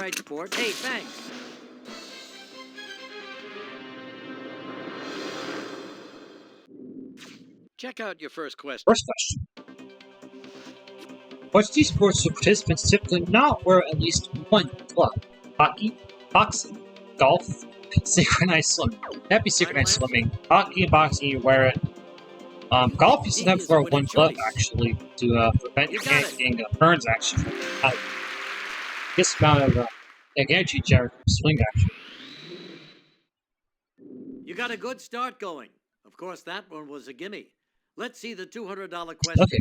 right, Sport. Hey, thanks. Check out your first question. First question. Which these sports do participants typically not wear at least one glove? Hockey, boxing, golf, synchronized swimming. That'd be synchronized swimming. Hockey and boxing, you wear it. Golf, you sometimes wear one glove, actually, to prevent your hand getting burns, actually. This amount of energy generated from swing, actually. You got a good start going. Of course, that one was a gimme. Let's see the $200 question. Okay.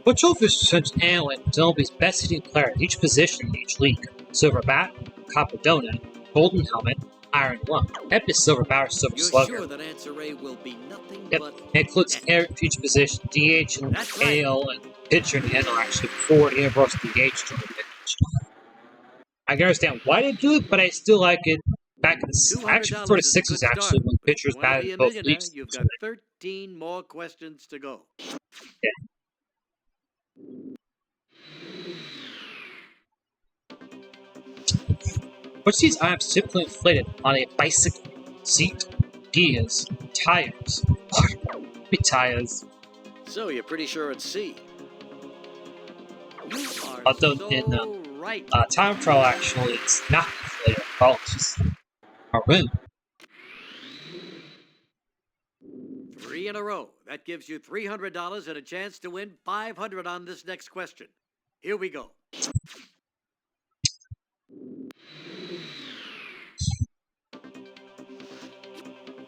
What trophy is presented annually to Nobody's best hitting player at each position in each league? Silver bat, copper donut, golden helmet, iron lung. That'd be silver bat or silver slugger. You're sure that answer A will be nothing but... It includes air for each position, DH and AL and pitcher and handle actually before the universal DH tournament. I can understand why they do it, but I still like it. Back in the I actually prefer the 60s actually when pitchers batted in both leagues. You've got 13 more questions to go. Yeah. Which these items typically inflated on a bicycle? Seat, gears, tires. Be tires. So you're pretty sure it's C. You are Although so in right. time trial actually it's not inflated at all. It's just a rim. 3 in a row. That gives you $300 and a chance to win $500 on this next question. Here we go.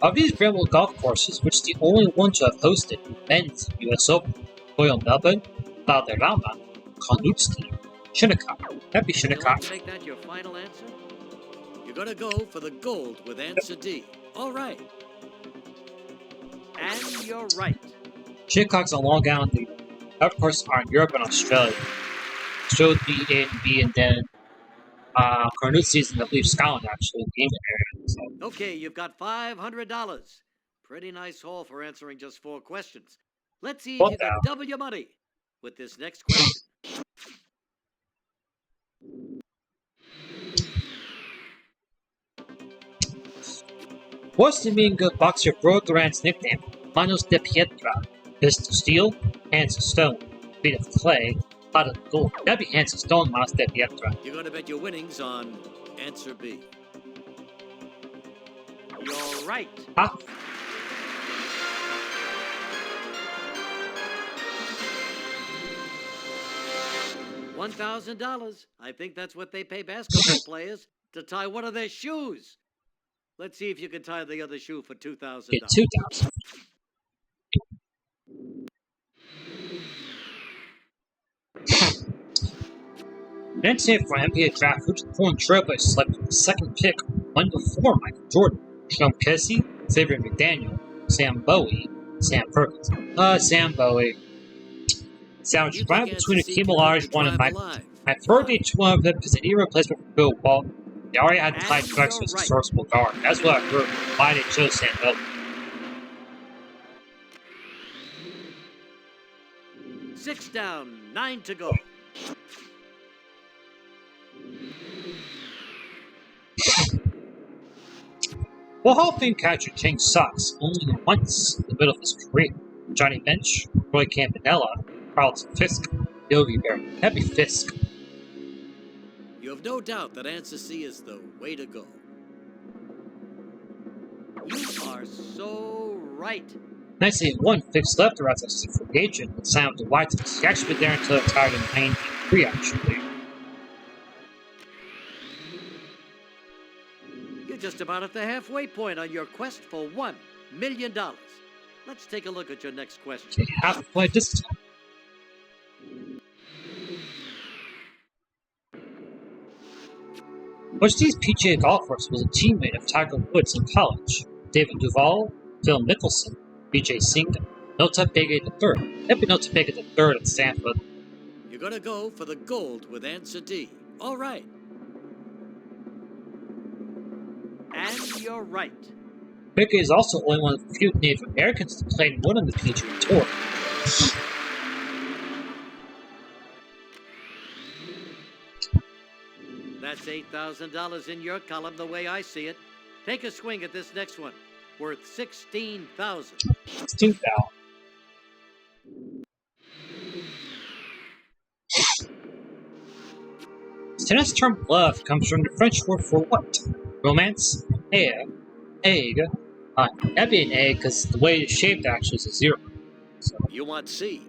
Of these gravel golf courses, which is the only one to have hosted the men's US Open? Royal Melbourne, Valderrama, Carnoustie, Shinnecock. That'd be Shinnecock. Would you like to make that your final answer? You're going to go for the gold with answer D. All right. And you're right. Shinnecock's on Long Island. The golf courses are in Europe and Australia. So would be A and B, and then Carnoustie's in, I believe, Scotland, actually, in the England area. So. Okay, you've got $500. Pretty nice haul for answering just 4 questions. Let's see if you can double your money with this next question. What's the meaning of boxer Bro Durant's nickname? Manos de Pietra, fist of steel, hands of stone, feet of clay, pot of gold. That'd be hands of stone, Manos de Pietra. You're going to bet your winnings on answer B. You're right. Ah. $1,000. I think that's what they pay basketball players to tie one of their shoes. Let's see if you can tie the other shoe for $2,000. Get $2,000. Next year for NBA draft, which Portland Trailblazers selected the second pick, went before Michael Jordan, Sean Kessie, Xavier McDaniel, Sam Bowie, Sam Perkins. Sam Bowie. Sandwich right between Akeem Olajuwon and Michael. I've heard they took one of them because they need a replacement for Bill Walton. They already had Clyde Drexler as a serviceable guard. That's what I've heard. Why they chose Sam Bowie. 6 down, 9 to go. Well, Hall of Fame catcher changed socks only once in the middle of his career. Johnny Bench, Roy Campanella, Carlton Fisk, Yogi Berra. That'd be Fisk. You have no doubt that answer C is the way to go. You are so right. 1981, Fisk left the Red Sox as a free agent and signed with the White Sox. He actually been there until he retired in 1993, actually. You're just about at the halfway point on your quest for $1 million. Let's take a look at your next question. Okay, halfway this time. Which of these PGA golfers was a teammate of Tiger Woods in college? David Duval, Phil Mickelson, B.J. Singh, Nota Bega III. That'd be Nota Bega III at Stanford. You're going to go for the gold with answer D. All right. And you're right. Bega is also only one of the few Native Americans to play in one on the PGA Tour. That's $8,000 in your column the way I see it. Take a swing at this next one, worth $16,000. 16,000. Tennis term love comes from the French word for what? Romance? Egg? Egg? That'd be an egg because the way it's shaped actually is a 0. So. You want C.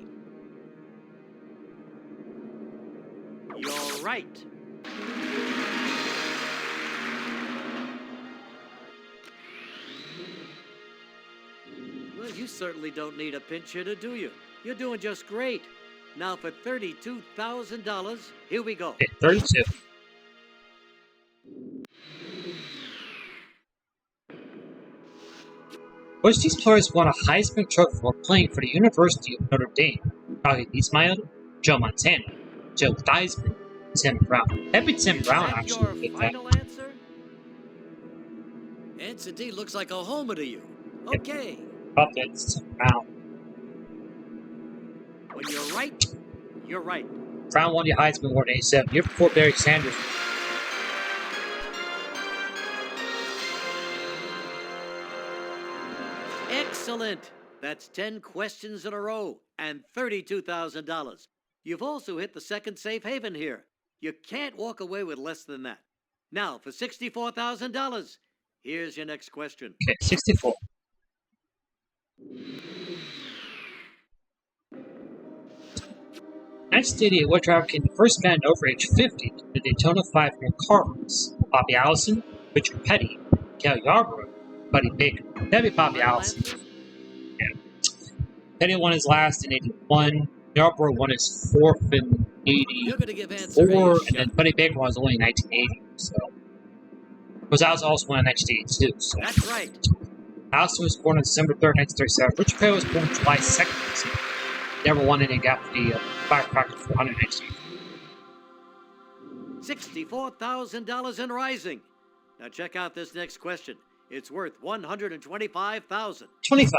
You're right. Well, you certainly don't need a pinch hitter, do you? You're doing just great. Now for $32,000, here we go. Okay, 32. Which of these players won a Heisman Trophy while playing for the University of Notre Dame? Rocky Ismail, Joe Montana, Joe Theismann, Tim Brown. That'd be Tim Brown, actually. Your final answer? Answer D looks like a homer to you. Okay. Oh, that's Tim Brown. When you're right, you're right. Brown won the Heisman Award in 87, year before Barry Sanders. Excellent. That's 10 questions in a row and $32,000. You've also hit the second safe haven here. You can't walk away with less than that. Now, for $64,000, here's your next question. Okay, 64. Next stadium, what driver became the first man over age 50 to the Daytona 500 car race? Bobby Allison, Richard Petty, Cal Yarborough, Buddy Baker. That'd be Bobby Final Allison. answer? Yeah. Petty won his last in 81. Yarborough won his fourth in You're going to give answer A 84, a and then shot. Buddy Baker was only in 1980. So, because I was also won in 1982. So, That's right. Allison was born on December 3rd, 1937. Richard Petty was born July 2nd. So never won any gap for the Firecracker 400 next year. $64,000 and rising. Now check out this next question. It's worth $125,000. 25.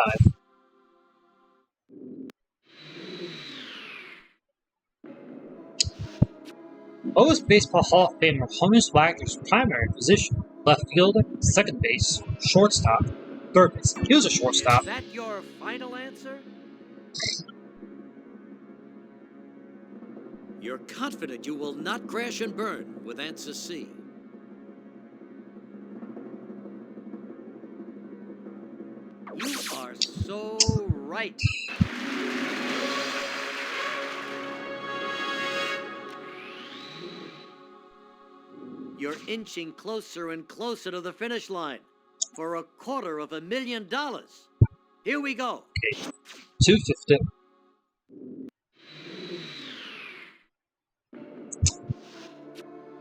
What was Baseball Hall of Famer Honus Wagner's primary position? Left field, second base, shortstop, third base. He was a shortstop. Is that your final answer? You're confident you will not crash and burn with answer C. You are so right. You're inching closer and closer to the finish line for $250,000. Here we go. Okay. 250.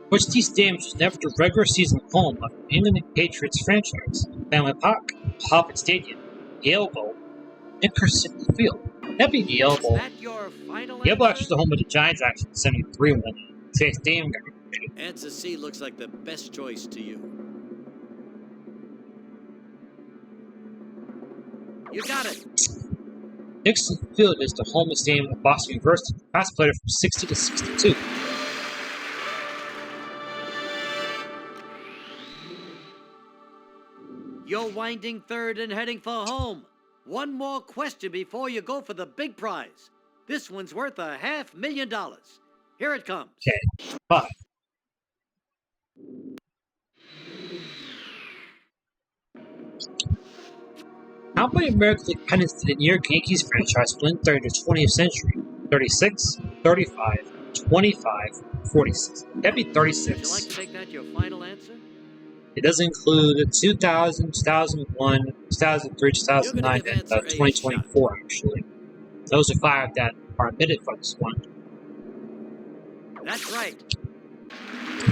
Which of these stadiums was never the regular season home of the New England Patriots franchise? Fenway Park, Harvard Stadium, Yale Bowl, Nickerson Field. That'd be the Yale Bowl. Is that your final Yale Bowl answer? actually is the home of the Giants, actually, 73 win. Today's stadium got renovated. Answer C looks like the best choice to you. You got it. Nickerson Field is the home stadium of Boston University. Past played from 60 to 62. You're winding third and heading for home. One more question before you go for the big prize. This one's worth $500,000. Here it comes. Okay, 5. How many American League pennants did the New York Yankees franchise win during the 20th century? 36, 35, 25, 46. That'd be Would 36. you like to make that your final answer? It does include 2000, 2001, 2003, 2009, and 2024, actually. Those are 5 that are admitted for this one. That's right.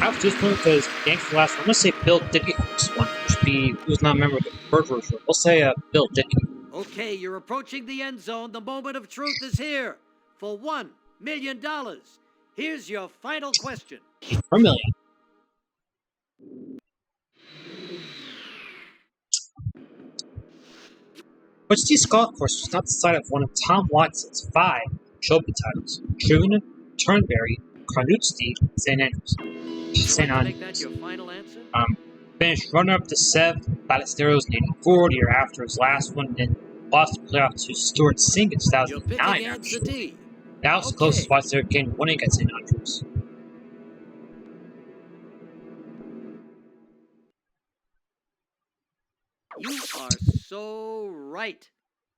I was just one because Yankees the last one. I'm going to say Bill Dickey for this one, which would be who's not a member of the Bird Rule. We'll say Bill Dickey. Okay, you're approaching the end zone. The moment of truth is here for $1 million. Here's your final question. Per million. Which of these golf courses was not the site of one of Tom Watson's 5 trophy titles? Troon, Turnberry, Carnoustie, St. Andrews. You St. like to make that Andrews. your final answer? Finished runner-up to Sev Ballesteros in '84, the year after his last one, and then lost the playoff to Stuart Singh in You're 2009. picking answer D. That was the closest Okay. Watson's ever came winning at St. Andrews. You are so right.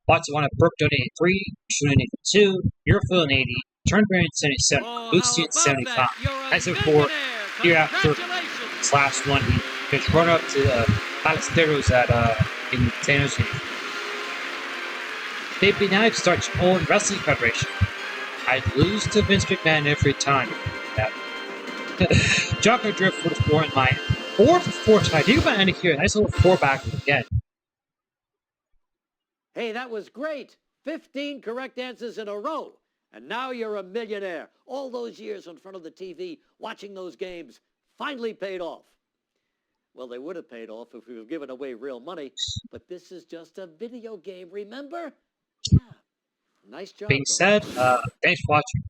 Watson won at Brookdale in '83, Troon in '82, Muirfield in '80, Turnberry in '77, Oh, Lucy how in about '75. that? You're a As before, millionaire. year after Congratulations. his last one, he finished runner-up to Ballesteros in St. Andrews. They'd now start your own wrestling federation. I'd lose to Vince McMahon every time. John Carpenter was born in my 4 for 4 tonight. Think about ending here. Nice little 4 back again. Hey, that was great. 15 correct answers in a row. And now you're a millionaire. All those years in front of the TV watching those games finally paid off. Well, they would have paid off if we were giving away real money, but this is just a video game, remember? Yeah. Nice job. Being though. said, thanks for watching.